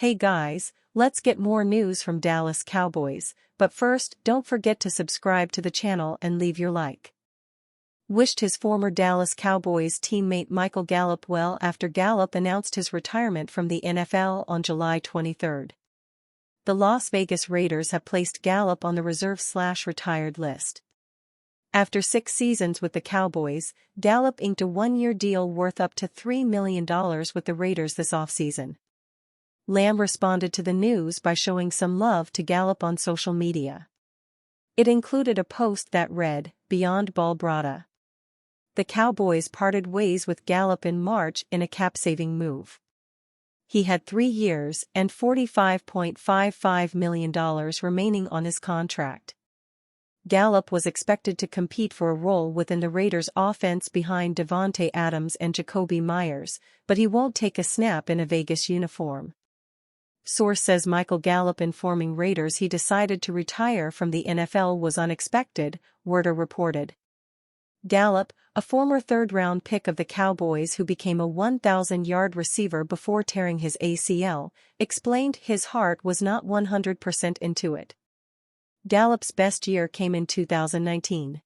Hey guys, let's get more news from Dallas Cowboys, but first don't forget to subscribe to the channel and leave your like. Wished his former Dallas Cowboys teammate Michael Gallup well after Gallup announced his retirement from the NFL on July 23. The Las Vegas Raiders have placed Gallup on the reserve/retired list. After 6 seasons with the Cowboys, Gallup inked a one-year deal worth up to $3 million with the Raiders this offseason. Lamb responded to the news by showing some love to Gallup on social media. It included a post that read, "Beyond Ball Brata." The Cowboys parted ways with Gallup in March in a cap-saving move. He had 3 years and $45.55 million remaining on his contract. Gallup was expected to compete for a role within the Raiders' offense behind Davante Adams and Jakobi Meyers, but he won't take a snap in a Vegas uniform. Source says Michael Gallup informing Raiders he decided to retire from the NFL was unexpected, Werder reported. Gallup, a former third-round pick of the Cowboys who became a 1,000-yard receiver before tearing his ACL, explained his heart was not 100% into it. Gallup's best year came in 2019.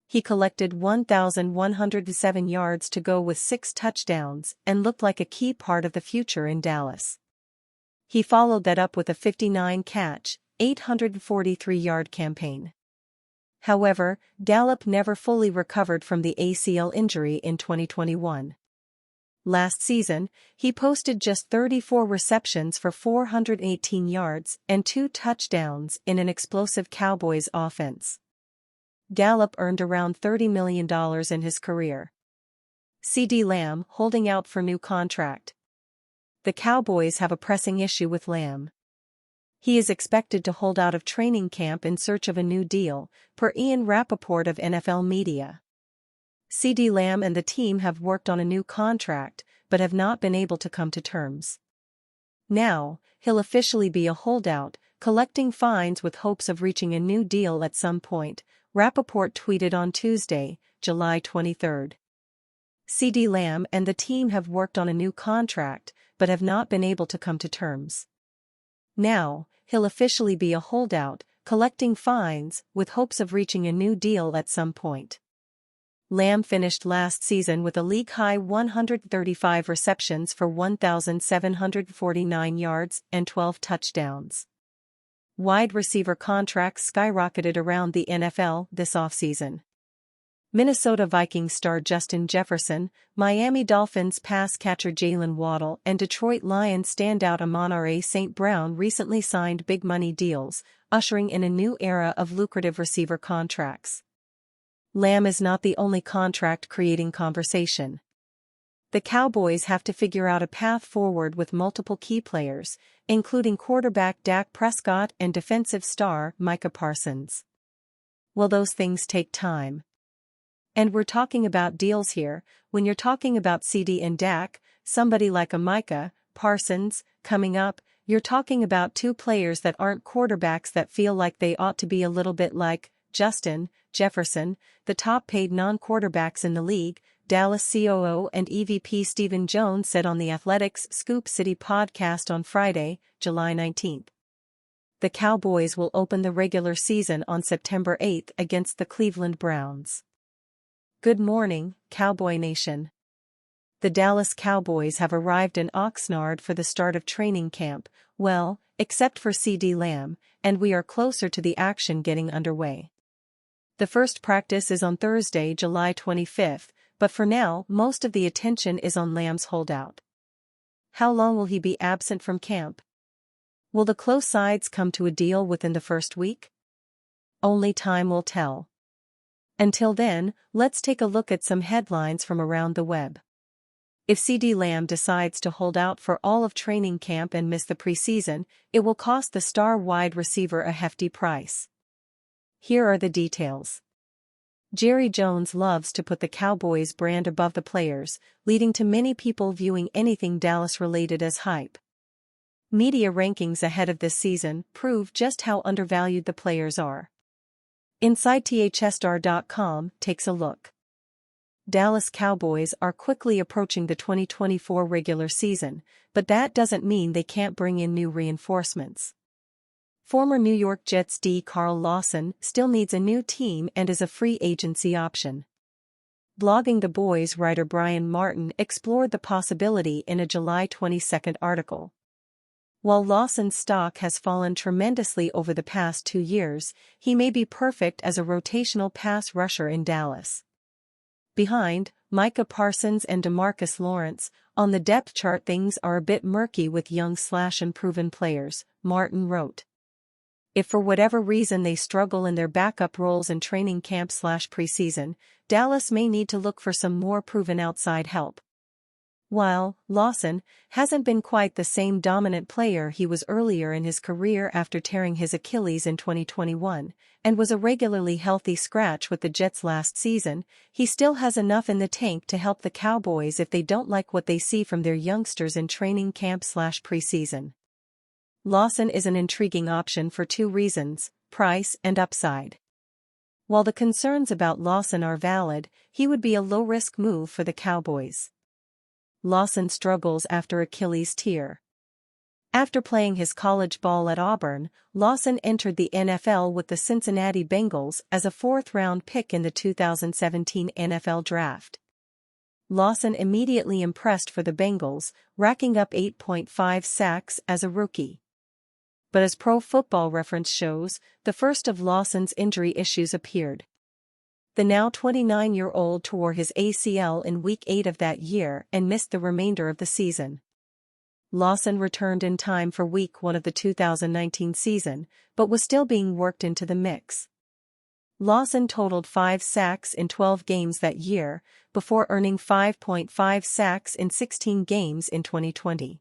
He collected 1,107 yards to go with 6 touchdowns and looked like a key part of the future in Dallas. He followed that up with a 59-catch, 843-yard campaign. However, Gallup never fully recovered from the ACL injury in 2021. Last season, he posted just 34 receptions for 418 yards and 2 touchdowns in an explosive Cowboys offense. Gallup earned around $30 million in his career. CeeDee Lamb holding out for new contract. The Cowboys have a pressing issue with Lamb. He is expected to hold out of training camp in search of a new deal, per Ian Rappaport of NFL Media. CeeDee Lamb and the team have worked on a new contract, but have not been able to come to terms. Now, he'll officially be a holdout, collecting fines with hopes of reaching a new deal at some point, Rappaport tweeted on Tuesday, July 23. CeeDee Lamb and the team have worked on a new contract, but have not been able to come to terms. Now, he'll officially be a holdout, collecting fines with hopes of reaching a new deal at some point. Lamb finished last season with a league-high 135 receptions for 1,749 yards and 12 touchdowns. Wide receiver contracts skyrocketed around the NFL this offseason. Minnesota Vikings star Justin Jefferson, Miami Dolphins pass catcher Jalen Waddle and Detroit Lions standout Amon-Ra St. Brown recently signed big money deals, ushering in a new era of lucrative receiver contracts. Lamb is not the only contract creating conversation. The Cowboys have to figure out a path forward with multiple key players, including quarterback Dak Prescott and defensive star Micah Parsons. Will those things take time? And we're talking about deals here. When you're talking about CeeDee and Dak, somebody like a Micah Parsons coming up, you're talking about 2 players that aren't quarterbacks that feel like they ought to be a little bit like Justin Jefferson, the top-paid non-quarterbacks in the league, Dallas COO and EVP Stephen Jones said on the Athletics' Scoop City podcast on Friday, July 19. The Cowboys will open the regular season on September 8 against the Cleveland Browns. Good morning, Cowboy Nation. The Dallas Cowboys have arrived in Oxnard for the start of training camp, well, except for CeeDee Lamb, and we are closer to the action getting underway. The first practice is on Thursday, July 25, but for now, most of the attention is on Lamb's holdout. How long will he be absent from camp? Will the close sides come to a deal within the first week? Only time will tell. Until then, let's take a look at some headlines from around the web. If CeeDee Lamb decides to hold out for all of training camp and miss the preseason, it will cost the star wide receiver a hefty price. Here are the details. Jerry Jones loves to put the Cowboys brand above the players, leading to many people viewing anything Dallas-related as hype. Media rankings ahead of this season prove just how undervalued the players are. InsideTHStar.com takes a look. Dallas Cowboys are quickly approaching the 2024 regular season, but that doesn't mean they can't bring in new reinforcements. Former New York Jets D. Carl Lawson still needs a new team and is a free agency option. Blogging the Boys writer Brian Martin explored the possibility in a July 22 article. While Lawson's stock has fallen tremendously over the past 2 years, he may be perfect as a rotational pass rusher in Dallas. Behind Micah Parsons and DeMarcus Lawrence, on the depth chart things are a bit murky with young/unproven players, Martin wrote. If for whatever reason they struggle in their backup roles in training camp/preseason, Dallas may need to look for some more proven outside help. While Lawson hasn't been quite the same dominant player he was earlier in his career after tearing his Achilles in 2021, and was a regularly healthy scratch with the Jets last season, he still has enough in the tank to help the Cowboys if they don't like what they see from their youngsters in training camp/preseason. Lawson is an intriguing option for 2 reasons, price and upside. While the concerns about Lawson are valid, he would be a low-risk move for the Cowboys. Lawson struggles after Achilles tear. After playing his college ball at Auburn, Lawson entered the NFL with the Cincinnati Bengals as a 4th-round pick in the 2017 NFL Draft. Lawson immediately impressed for the Bengals, racking up 8.5 sacks as a rookie. But as Pro Football Reference shows, the first of Lawson's injury issues appeared. The now 29-year-old tore his ACL in Week 8 of that year and missed the remainder of the season. Lawson returned in time for Week 1 of the 2019 season, but was still being worked into the mix. Lawson totaled 5 sacks in 12 games that year, before earning 5.5 sacks in 16 games in 2020.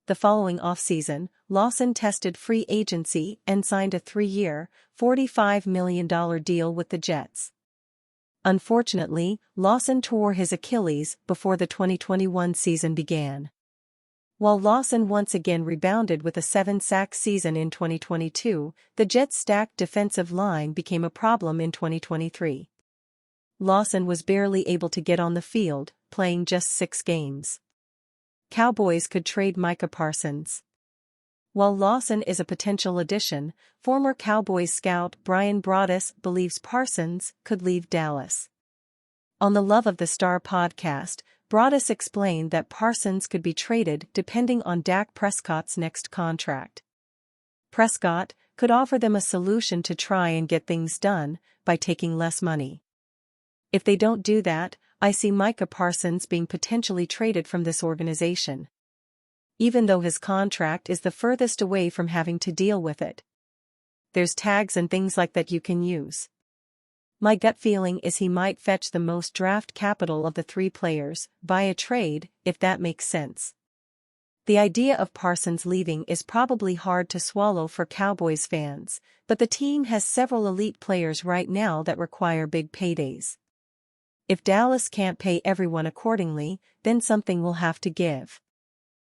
The following offseason, Lawson tested free agency and signed a 3-year, $45 million deal with the Jets. Unfortunately, Lawson tore his Achilles before the 2021 season began. While Lawson once again rebounded with a 7-sack season in 2022, the Jets' stacked defensive line became a problem in 2023. Lawson was barely able to get on the field, playing just 6 games. Cowboys could trade Micah Parsons. While Lawson is a potential addition, former Cowboys scout Brian Broaddus believes Parsons could leave Dallas. On the Love of the Star podcast, Broaddus explained that Parsons could be traded depending on Dak Prescott's next contract. Prescott could offer them a solution to try and get things done by taking less money. If they don't do that, I see Micah Parsons being potentially traded from this organization. Even though his contract is the furthest away from having to deal with it. There's tags and things like that you can use. My gut feeling is he might fetch the most draft capital of the 3 players, via trade, if that makes sense. The idea of Parsons leaving is probably hard to swallow for Cowboys fans, but the team has several elite players right now that require big paydays. If Dallas can't pay everyone accordingly, then something will have to give.